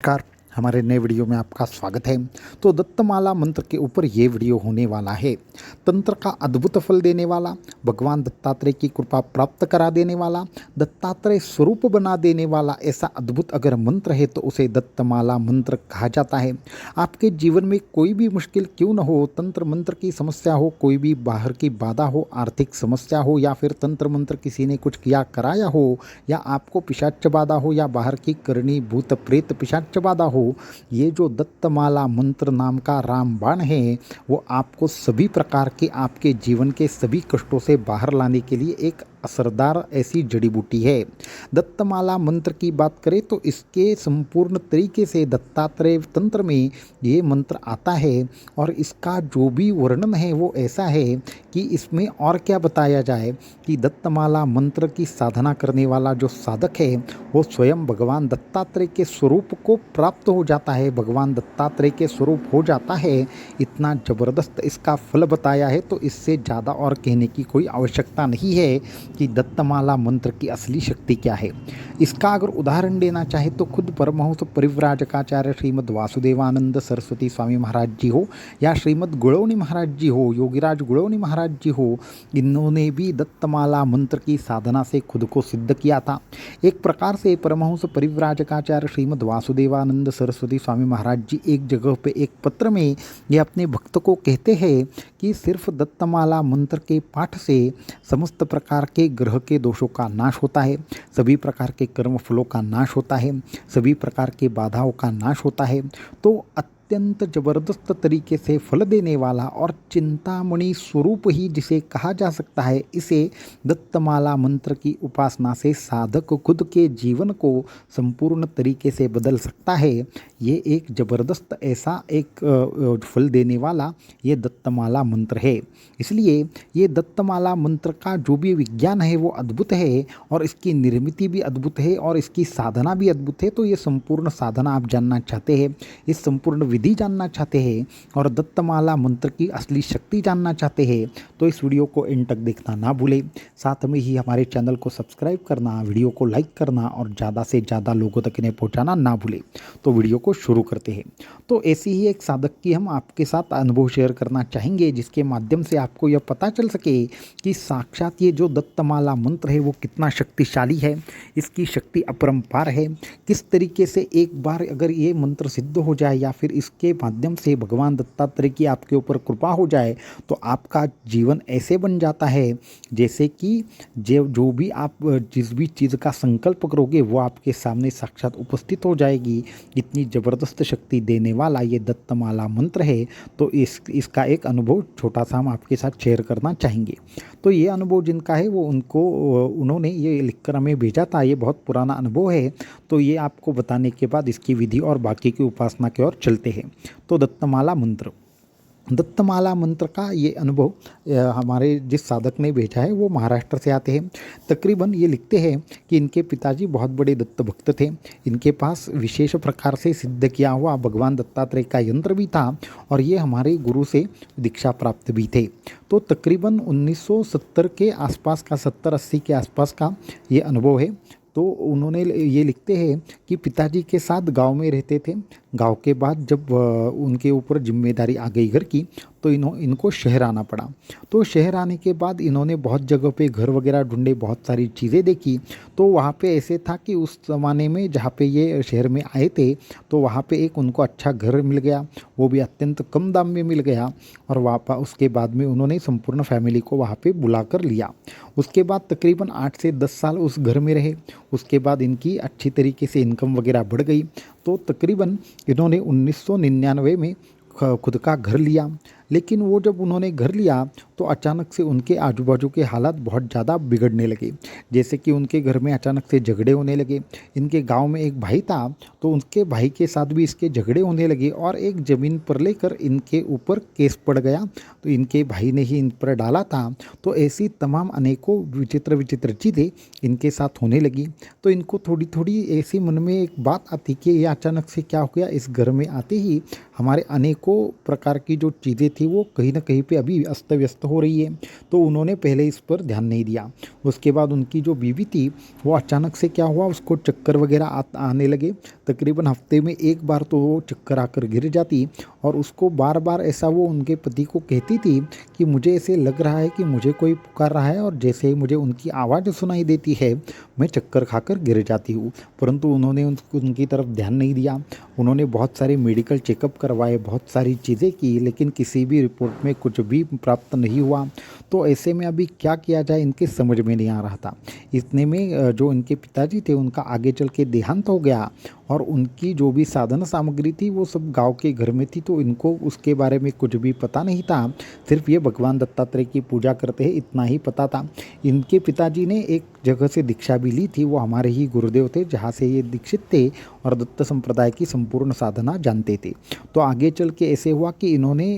नमस्कार। हमारे नए वीडियो में आपका स्वागत है। तो दत्तमाला मंत्र के ऊपर ये वीडियो होने वाला है। तंत्र का अद्भुत फल देने वाला, भगवान दत्तात्रेय की कृपा प्राप्त करा देने वाला, दत्तात्रेय स्वरूप बना देने वाला ऐसा अद्भुत अगर मंत्र है तो उसे दत्तमाला मंत्र कहा जाता है। आपके जीवन में कोई भी मुश्किल क्यों न हो, तंत्र मंत्र की समस्या हो, कोई भी बाहर की बाधा हो, आर्थिक समस्या हो, या फिर तंत्र मंत्र किसी ने कुछ किया कराया हो, या आपको पिशाच बाधा हो, या बाहर की करनी भूत प्रेत पिशाच बाधा हो, ये जो दत्तमाला मंत्र नाम का रामबाण है वो आपको सभी प्रकार के आपके जीवन के सभी कष्टों से बाहर लाने के लिए एक असरदार ऐसी जड़ी बूटी है। दत्तमाला मंत्र की बात करें तो इसके संपूर्ण तरीके से दत्तात्रेय तंत्र में ये मंत्र आता है और इसका जो भी वर्णन है वो ऐसा है कि इसमें और क्या बताया जाए कि दत्तमाला मंत्र की साधना करने वाला जो साधक है वो स्वयं भगवान दत्तात्रेय के स्वरूप को प्राप्त हो जाता है, भगवान दत्तात्रेय के स्वरूप हो जाता है। इतना ज़बरदस्त इसका फल बताया है तो इससे ज़्यादा और कहने की कोई आवश्यकता नहीं है कि दत्तमाला मंत्र की असली शक्ति क्या है। इसका अगर उदाहरण देना चाहे तो खुद परमहंस परिव्राजकाचार्य श्रीमद् वासुदेवानंद सरस्वती स्वामी महाराज जी हो या श्रीमद् गुणवनी महाराज जी हो, योगीराज गुणवनी महाराज जी हो, इन्होंने भी दत्तमाला मंत्र की साधना से खुद को सिद्ध किया था। एक प्रकार से परमहंस परिव्राजकाचार्य श्रीमद् वासुदेवानंद सरस्वती स्वामी महाराज जी एक जगह पे एक पत्र में ये अपने भक्त को कहते हैं कि सिर्फ दत्तमाला मंत्र के पाठ से समस्त प्रकार के ग्रह के दोषों का नाश होता है, सभी प्रकार के कर्म फलों का नाश होता है, सभी प्रकार के बाधाओं का नाश होता है। तो अत्यंत जबरदस्त तरीके से फल देने वाला और चिंतामणि स्वरूप ही जिसे कहा जा सकता है, इसे दत्तमाला मंत्र की उपासना से साधक खुद के जीवन को संपूर्ण तरीके से बदल सकता है। ये एक जबरदस्त ऐसा एक फल देने वाला ये दत्तमाला मंत्र है। इसलिए ये दत्तमाला मंत्र का जो भी विज्ञान है वो अद्भुत है और इसकी निर्मित भी अद्भुत है और इसकी साधना भी अद्भुत है। तो ये संपूर्ण साधना आप जानना चाहते हैं, इस संपूर्ण विधि जानना चाहते हैं और दत्तमाला मंत्र की असली शक्ति जानना चाहते हैं तो इस वीडियो को एंड तक देखना ना भूलें। साथ में ही हमारे चैनल को सब्सक्राइब करना, वीडियो को लाइक करना और ज़्यादा से ज़्यादा लोगों तक इन्हें पहुँचाना ना भूलें। तो वीडियो को शुरू करते हैं। तो ऐसी ही एक साधक की हम आपके साथ अनुभव शेयर करना चाहेंगे जिसके माध्यम से आपको यह पता चल सके कि साक्षात ये जो दत्तमाला मंत्र है वो कितना शक्तिशाली है, इसकी शक्ति अपरंपार है। किस तरीके से एक बार अगर ये मंत्र सिद्ध हो जाए या फिर इसके माध्यम से भगवान दत्तात्रेय की आपके ऊपर कृपा हो जाए तो आपका जीवन ऐसे बन जाता है जैसे कि जो भी आप जिस भी चीज़ का संकल्प करोगे वो आपके सामने साक्षात उपस्थित हो जाएगी। इतनी ज़बरदस्त शक्ति देने वाला ये दत्तमाला मंत्र है। तो इसका एक अनुभव छोटा सा हम आपके साथ शेयर करना चाहेंगे। तो ये अनुभव जिनका है वो उन्होंने ये लिखकर हमें भेजा था। ये बहुत पुराना अनुभव है। तो ये आपको बताने के बाद इसकी विधि और बाकी की उपासना की ओर चलते हैं। तो दत्तमाला मंत्र का ये अनुभव हमारे जिस साधक ने भेजा है वो महाराष्ट्र से आते हैं। तकरीबन ये लिखते हैं कि इनके पिताजी बहुत बड़े दत्त भक्त थे। इनके पास विशेष प्रकार से सिद्ध किया हुआ भगवान दत्तात्रेय का यंत्र भी था और ये हमारे गुरु से दीक्षा प्राप्त भी थे। तो तकरीबन 1970 के आसपास का 70-80 के आसपास का ये अनुभव है। तो उन्होंने ये लिखते हैं कि पिताजी के साथ गांव में रहते थे। गांव के बाद जब उनके ऊपर जिम्मेदारी आ गई घर की तो इनको शहर आना पड़ा। तो शहर आने के बाद इन्होंने बहुत जगह पे घर वगैरह ढूंढे, बहुत सारी चीज़ें देखी। तो वहाँ पे ऐसे था कि उस ज़माने में जहाँ पे ये शहर में आए थे तो वहाँ पे एक उनको अच्छा घर मिल गया, वो भी अत्यंत कम दाम में मिल गया। और वहाँ उसके बाद में उन्होंने संपूर्ण फैमिली को वहाँ पे बुला कर लिया। उसके बाद तकरीबन 8 से 10 साल उस घर में रहे। उसके बाद इनकी अच्छी तरीके से इनकम वगैरह बढ़ गई। तो तकरीबन इन्होंने 1999 में खुद का घर लिया। लेकिन वो जब उन्होंने घर लिया तो अचानक से उनके आजू बाजू के हालात बहुत ज़्यादा बिगड़ने लगे। जैसे कि उनके घर में अचानक से झगड़े होने लगे। इनके गांव में एक भाई था तो उनके भाई के साथ भी इसके झगड़े होने लगे और एक ज़मीन पर लेकर इनके ऊपर केस पड़ गया। तो इनके भाई ने ही इन पर डाला था। तो ऐसी तमाम अनेकों विचित्र विचित्र चीज़ें इनके साथ होने लगी। तो इनको थोड़ी थोड़ी ऐसी मन में एक बात आती कि ये अचानक से क्या हो गया, इस घर में आते ही हमारे अनेकों प्रकार की जो चीज़ें थी वो कहीं ना कहीं पे अभी अस्त व्यस्त हो रही है। तो उन्होंने पहले इस पर ध्यान नहीं दिया। उसके बाद उनकी जो बीवी थी वो अचानक से क्या हुआ, उसको चक्कर वगैरह आने लगे। तकरीबन हफ्ते में एक बार तो वो चक्कर आकर गिर जाती और उसको बार बार ऐसा वो उनके पति को कहती थी कि मुझे ऐसे लग रहा है कि मुझे कोई पुकार रहा है और जैसे ही मुझे उनकी आवाज़ सुनाई देती है मैं चक्कर खाकर गिर जाती हूँ। परंतु उन्होंने उनकी तरफ ध्यान नहीं दिया। उन्होंने बहुत सारे मेडिकल चेकअप करवाए, बहुत सारी चीज़ें की, लेकिन किसी भी रिपोर्ट में कुछ भी प्राप्त नहीं हुआ। तो ऐसे में अभी क्या किया जाए इनके समझ में नहीं आ रहा था। इतने में जो इनके पिताजी थे उनका आगे चल के देहांत हो गया और उनकी जो भी साधन सामग्री थी वो सब गांव के घर में थी, तो इनको उसके बारे में कुछ भी पता नहीं था। सिर्फ ये भगवान दत्तात्रेय की पूजा करते हैं इतना ही पता था। इनके पिताजी ने एक जगह से दीक्षा भी ली थी, वो हमारे ही गुरुदेव थे जहाँ से ये दीक्षित थे और दत्त संप्रदाय की संपूर्ण साधना जानते थे। तो आगे चल के ऐसे हुआ कि इन्होंने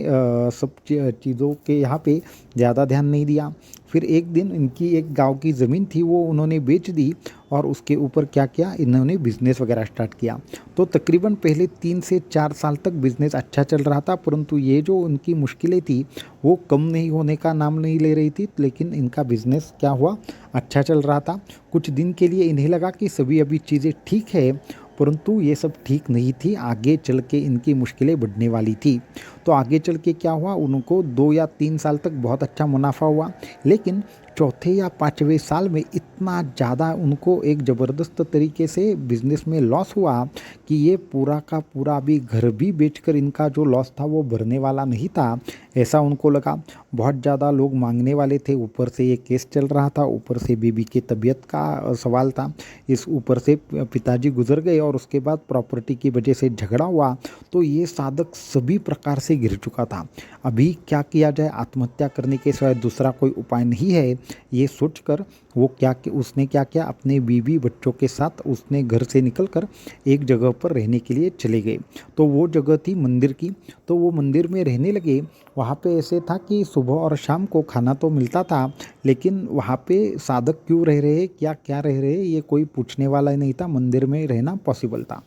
सब चीज़ों के यहाँ पे ज़्यादा ध्यान नहीं दिया। फिर एक दिन इनकी एक गांव की ज़मीन थी वो उन्होंने बेच दी और उसके ऊपर क्या किया, इन्होंने बिज़नेस वगैरह स्टार्ट किया। तो तकरीबन पहले 3 से 4 साल तक बिज़नेस अच्छा चल रहा था, परंतु ये जो उनकी मुश्किलें थी वो कम नहीं होने का नाम नहीं ले रही थी। लेकिन इनका बिज़नेस क्या हुआ, अच्छा चल रहा था। कुछ दिन के लिए इन्हें लगा कि सभी अभी चीज़ें ठीक है, परंतु ये सब ठीक नहीं थी। आगे चल के इनकी मुश्किलें बढ़ने वाली थी। तो आगे चल के क्या हुआ, उनको 2 या 3 साल तक बहुत अच्छा मुनाफा हुआ, लेकिन चौथे या 5वें साल में इतना ज़्यादा उनको एक ज़बरदस्त तरीके से बिज़नेस में लॉस हुआ कि ये पूरा का पूरा अभी घर भी बेचकर इनका जो लॉस था वो भरने वाला नहीं था, ऐसा उनको लगा। बहुत ज़्यादा लोग मांगने वाले थे, ऊपर से ये केस चल रहा था, ऊपर से बेबी की तबीयत का सवाल था, इस ऊपर से पिताजी गुजर गए और उसके बाद प्रॉपर्टी की वजह से झगड़ा हुआ। तो ये साधक सभी प्रकार से गिर चुका था। अभी क्या किया जाए, आत्महत्या करने के सिवाय दूसरा कोई उपाय नहीं है, ये सोचकर वो उसने क्या किया, अपने बीवी बच्चों के साथ उसने घर से निकलकर एक जगह पर रहने के लिए चले गए। तो वो जगह थी मंदिर की, तो वो मंदिर में रहने लगे। वहाँ पे ऐसे था कि सुबह और शाम को खाना तो मिलता था, लेकिन वहाँ पे साधक क्यों रह रहे, क्या क्या रह रहे, ये कोई पूछने वाला ही नहीं था। मंदिर में रहना पॉसिबल था।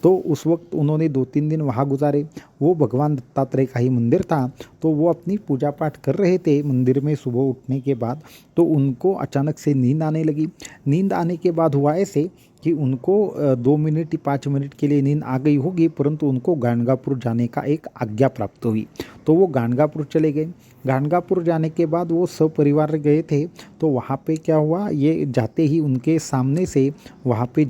तो उस वक्त उन्होंने 2-3 दिन वहाँ गुजारे। वो भगवान दत्तात्रेय का ही मंदिर था, तो वो अपनी पूजा पाठ कर रहे थे मंदिर में सुबह उठने के बाद। तो उनको अचानक से नींद आने लगी। नींद आने के बाद हुआ ऐसे कि उनको 2 मिनट 5 मिनट के लिए नींद आ गई होगी, परंतु उनको गाणगापुर जाने का एक आज्ञा प्राप्त हुई। तो वो गाणगापुर चले गए। गाणगापुर जाने के बाद वो सपरिवार गए थे। तो वहाँ पे क्या हुआ, ये जाते ही उनके सामने से वहाँ पे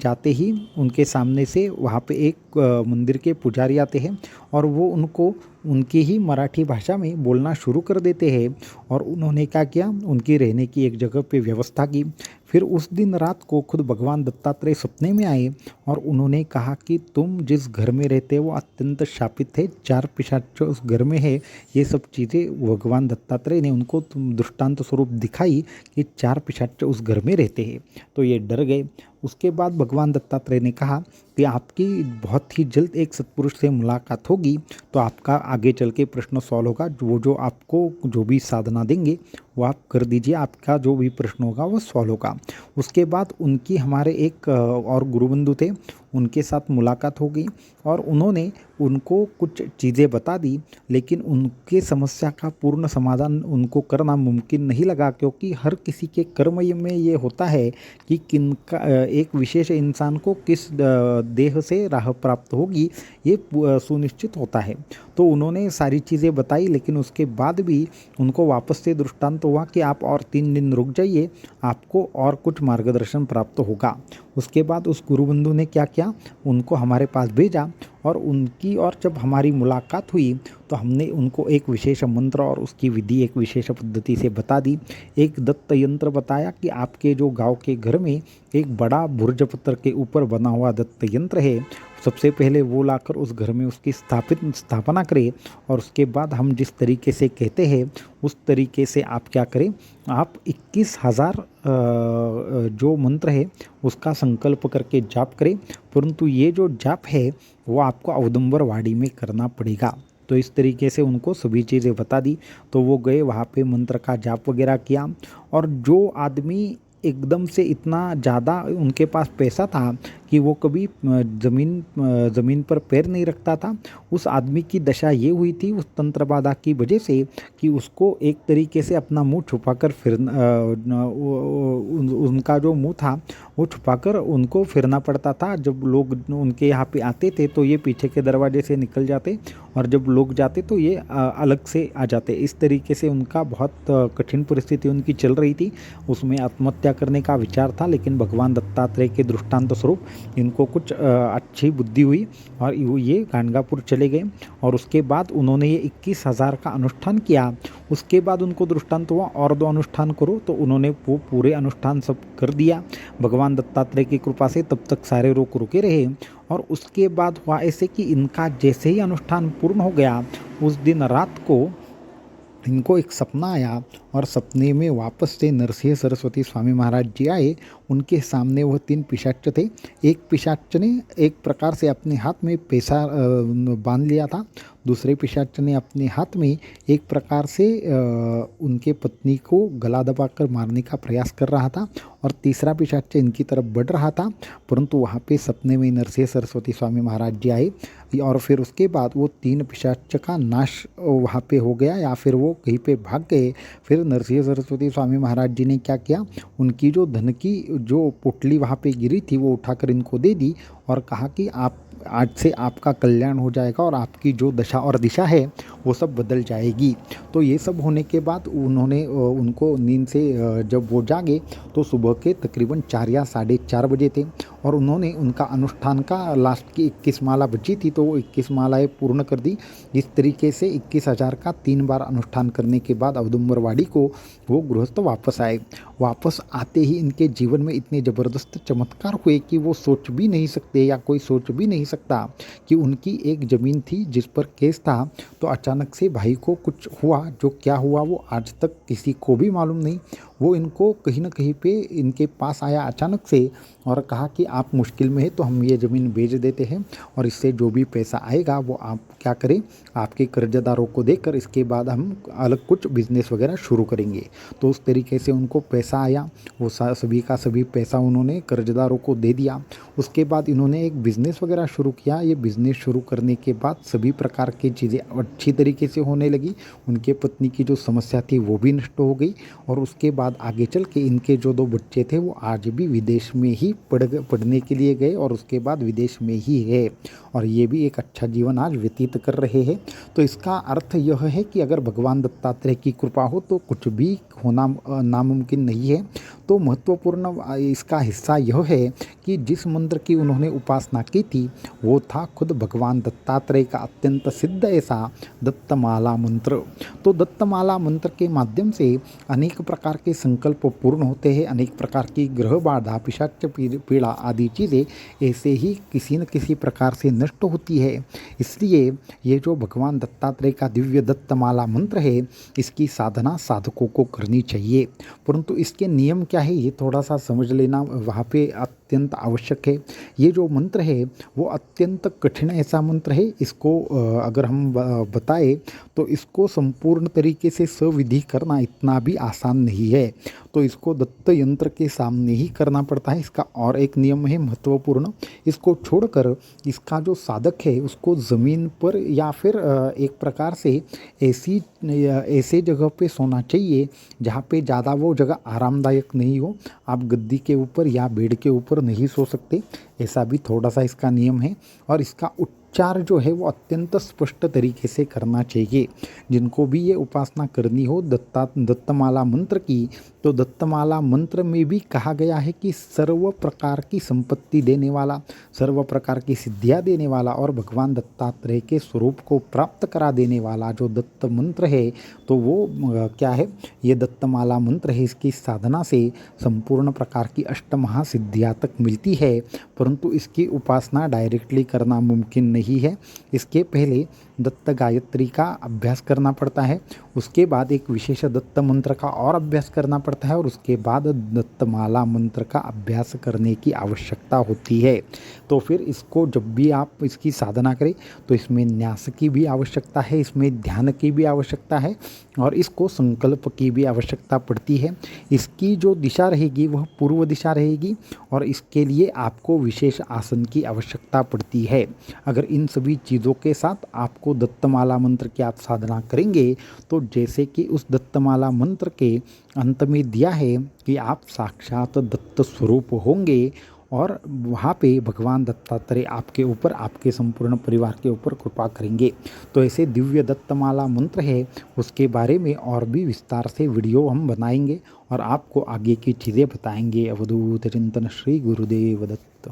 एक मंदिर के पुजारी आते हैं और वो उनको उनकी ही मराठी भाषा में बोलना शुरू कर देते हैं। और उन्होंने क्या किया, उनकी रहने की एक जगह पे व्यवस्था की। फिर उस दिन रात को खुद भगवान दत्तात्रेय सपने में आए और उन्होंने कहा कि तुम जिस घर में रहते हो वो अत्यंत शापित है, 4 पिशाच उस घर में है। ये सब चीज़ें भगवान दत्तात्रेय ने उनको दृष्टांत स्वरूप दिखाई कि 4 पिशाच उस घर में रहते हैं। तो ये डर गए। उसके बाद भगवान दत्तात्रेय ने कहा कि आपकी बहुत ही जल्द एक सत्पुरुष से मुलाकात होगी, तो आपका आगे चल के प्रश्न सॉल्व होगा। वो जो आपको जो भी साधना देंगे वो आप कर दीजिए, आपका जो भी प्रश्न होगा वो सॉल्व होगा। उसके बाद उनकी हमारे एक और गुरुबंधु थे, उनके साथ मुलाकात हो गई और उन्होंने उनको कुछ चीज़ें बता दी, लेकिन उनके समस्या का पूर्ण समाधान उनको करना मुमकिन नहीं लगा, क्योंकि हर किसी के कर्म में ये होता है कि किनका एक विशेष इंसान को किस देह से राह प्राप्त होगी ये सुनिश्चित होता है। तो उन्होंने सारी चीज़ें बताई, लेकिन उसके बाद भी उनको वापस से दृष्टांत हुआ कि आप और 3 दिन रुक जाइए, आपको और कुछ मार्गदर्शन प्राप्त होगा। उसके बाद उस गुरुबंधु ने क्या किया, उनको हमारे पास भेजा और जब हमारी मुलाकात हुई तो हमने उनको एक विशेष मंत्र और उसकी विधि एक विशेष पद्धति से बता दी। एक दत्त यंत्र बताया कि आपके जो गांव के घर में एक बड़ा भुर्ज पत्थर के ऊपर बना हुआ दत्त यंत्र है, सबसे पहले वो लाकर उस घर में उसकी स्थापना करें और उसके बाद हम जिस तरीके से कहते हैं उस तरीके से आप क्या करें, आप 21,000 जो मंत्र है उसका संकल्प करके जाप करें, परंतु ये जो जाप है वो आपको औदुंबर वाड़ी में करना पड़ेगा। तो इस तरीके से उनको सभी चीज़ें बता दी। तो वो गए, वहाँ पे मंत्र का जाप वगैरह किया और जो आदमी एकदम से इतना ज़्यादा उनके पास पैसा था कि वो कभी ज़मीन पर पैर नहीं रखता था। उस आदमी की दशा ये हुई थी उस तंत्र बाधा की वजह से कि उसको एक तरीके से अपना मुंह छुपाकर उनका जो मुंह था वो छुपाकर उनको फिरना पड़ता था। जब लोग उनके यहाँ पे आते थे तो ये पीछे के दरवाजे से निकल जाते और जब लोग जाते तो ये अलग से आ जाते। इस तरीके से उनका बहुत कठिन परिस्थिति उनकी चल रही थी। उसमें आत्महत्या करने का विचार था, लेकिन भगवान दत्तात्रेय के दृष्टांत स्वरूप इनको कुछ अच्छी बुद्धि हुई और ये गाणगापुर चले गए। और उसके बाद उन्होंने ये 21,000 का अनुष्ठान किया। उसके बाद उनको दृष्टांत हुआ और 2 अनुष्ठान करो, तो उन्होंने वो पूरे अनुष्ठान सब कर दिया भगवान दत्तात्रेय की कृपा से। तब तक सारे रोग रुके रहे और उसके बाद हुआ ऐसे कि इनका जैसे ही अनुष्ठान पूर्ण हो गया उस दिन रात को इनको एक सपना आया और सपने में वापस से नरसिंह सरस्वती स्वामी महाराज जी आए। उनके सामने वह 3 पिशाच थे। एक पिशाच ने एक प्रकार से अपने हाथ में पैसा बांध लिया था। दूसरे पिशाच ने अपने हाथ में एक प्रकार से उनके पत्नी को गला दबाकर मारने का प्रयास कर रहा था और तीसरा पिशाच इनकी तरफ बढ़ रहा था। परंतु वहाँ पे सपने में नरसिंह सरस्वती स्वामी महाराज जी आए और फिर उसके बाद वो 3 पिशाच का नाश वहाँ पे हो गया या फिर वो कहीं पे भाग गए। फिर नरसिंह सरस्वती स्वामी महाराज जी ने क्या किया, उनकी जो धन की जो पोटली वहाँ पे गिरी थी वो उठाकर इनको दे दी और कहा कि आप आज से आपका कल्याण हो जाएगा और आपकी जो दशा और दिशा है वो सब बदल जाएगी। तो ये सब होने के बाद उन्होंने उनको नींद से जब वो जागे तो सुबह के तकरीबन 4 या 4:30 बजे थे और उन्होंने उनका अनुष्ठान का लास्ट की 21 माला बची थी तो वो 21 मालाएँ पूर्ण कर दी। इस तरीके से 21,000 का 3 बार अनुष्ठान करने के बाद औदुंबरवाड़ी को वो गृहस्थ वापस आए। वापस आते ही इनके जीवन में इतने ज़बरदस्त चमत्कार हुए कि वो सोच भी नहीं सकते या कोई सोच भी नहीं सकता कि उनकी एक ज़मीन थी जिस पर केस था। तो अचानक से भाई को कुछ हुआ, जो क्या हुआ वो आज तक किसी को भी मालूम नहीं। वो इनको कहीं ना कहीं पे इनके पास आया अचानक से और कहा कि आप मुश्किल में है तो हम ये ज़मीन बेच देते हैं और इससे जो भी पैसा आएगा वो आप क्या करें, आपके कर्जदारों को देकर इसके बाद हम अलग कुछ बिजनेस वगैरह शुरू करेंगे। तो उस तरीके से उनको पैसा आया, वो सभी का सभी पैसा उन्होंने कर्जदारों को दे दिया। उसके बाद इन्होंने एक बिज़नेस वगैरह शुरू किया। ये बिज़नेस शुरू करने के बाद सभी प्रकार की चीज़ें अच्छी तरीके से होने लगी। उनके पत्नी की जो समस्या थी वो भी नष्ट हो गई और उसके बाद आगे चल के इनके जो 2 बच्चे थे वो आज भी विदेश में ही पढ़ने के लिए गए और उसके बाद विदेश में ही है और ये भी एक अच्छा जीवन आज व्यतीत कर रहे हैं। तो इसका अर्थ यह है कि अगर भगवान दत्तात्रेय की कृपा हो तो कुछ भी होना नामुमकिन नहीं है। तो महत्वपूर्ण इसका हिस्सा यह है कि जिस मंत्र की उन्होंने उपासना की थी वो था खुद भगवान दत्तात्रेय का अत्यंत सिद्ध ऐसा दत्तमाला मंत्र। तो दत्तमाला मंत्र के माध्यम से अनेक प्रकार के संकल्प पूर्ण होते हैं, अनेक प्रकार की ग्रह बाधा, पिशाच पीड़ा आदि चीज़ें ऐसे ही किसी न किसी प्रकार से नष्ट होती है। इसलिए ये जो भगवान दत्तात्रेय का दिव्य दत्तमाला मंत्र है इसकी साधना साधकों को करनी चाहिए। परंतु इसके नियम क्या है ये थोड़ा सा समझ लेना वहाँ पे अत्यंत आवश्यक है। ये जो मंत्र है वो अत्यंत कठिन ऐसा मंत्र है। इसको अगर हम बताएं तो इसको संपूर्ण तरीके से सविधि करना इतना भी आसान नहीं है। तो इसको दत्त यंत्र के सामने ही करना पड़ता है। इसका और एक नियम है महत्वपूर्ण, इसको छोड़कर इसका जो साधक है उसको ज़मीन पर या फिर एक प्रकार से ऐसे जगह पे सोना चाहिए जहाँ पे ज़्यादा वो जगह आरामदायक नहीं हो। आप गद्दी के ऊपर या बेड के ऊपर नहीं सो सकते, ऐसा भी थोड़ा सा इसका नियम है। और इसका उच्चार जो है वो अत्यंत स्पष्ट तरीके से करना चाहिए। जिनको भी ये उपासना करनी हो दत्तमाला मंत्र की, तो दत्तमाला मंत्र में भी कहा गया है कि सर्व प्रकार की संपत्ति देने वाला, सर्व प्रकार की सिद्धियाँ देने वाला और भगवान दत्तात्रेय के स्वरूप को प्राप्त करा देने वाला जो दत्त मंत्र है तो वो क्या है, ये दत्तमाला मंत्र है। इसकी साधना से संपूर्ण प्रकार की अष्टमहासिद्धियाँ तक मिलती है, परंतु इसकी उपासना डायरेक्टली करना मुमकिन नहीं है। इसके पहले दत्त गायत्री का अभ्यास करना पड़ता है, उसके बाद एक विशेष दत्त मंत्र का और अभ्यास करना पड़ता है और उसके बाद दत्तमाला मंत्र का अभ्यास करने की आवश्यकता होती है। तो फिर इसको जब भी आप इसकी साधना करें तो इसमें न्यास की भी आवश्यकता है, इसमें ध्यान की भी आवश्यकता है और इसको संकल्प की भी आवश्यकता पड़ती है। इसकी जो दिशा रहेगी वह पूर्व दिशा रहेगी और इसके लिए आपको विशेष आसन की आवश्यकता पड़ती है। अगर इन सभी चीज़ों के साथ आपको दत्तमाला मंत्र की आप साधना करेंगे तो जैसे कि उस दत्तमाला मंत्र के अंत में दिया है कि आप साक्षात दत्त स्वरूप होंगे और वहाँ पे भगवान दत्तात्रेय आपके ऊपर, आपके संपूर्ण परिवार के ऊपर कृपा करेंगे। तो ऐसे दिव्य दत्तमाला मंत्र है, उसके बारे में और भी विस्तार से वीडियो हम बनाएंगे और आपको आगे की चीज़ें बताएंगे। अवधूत चिंतन श्री गुरुदेव दत्त।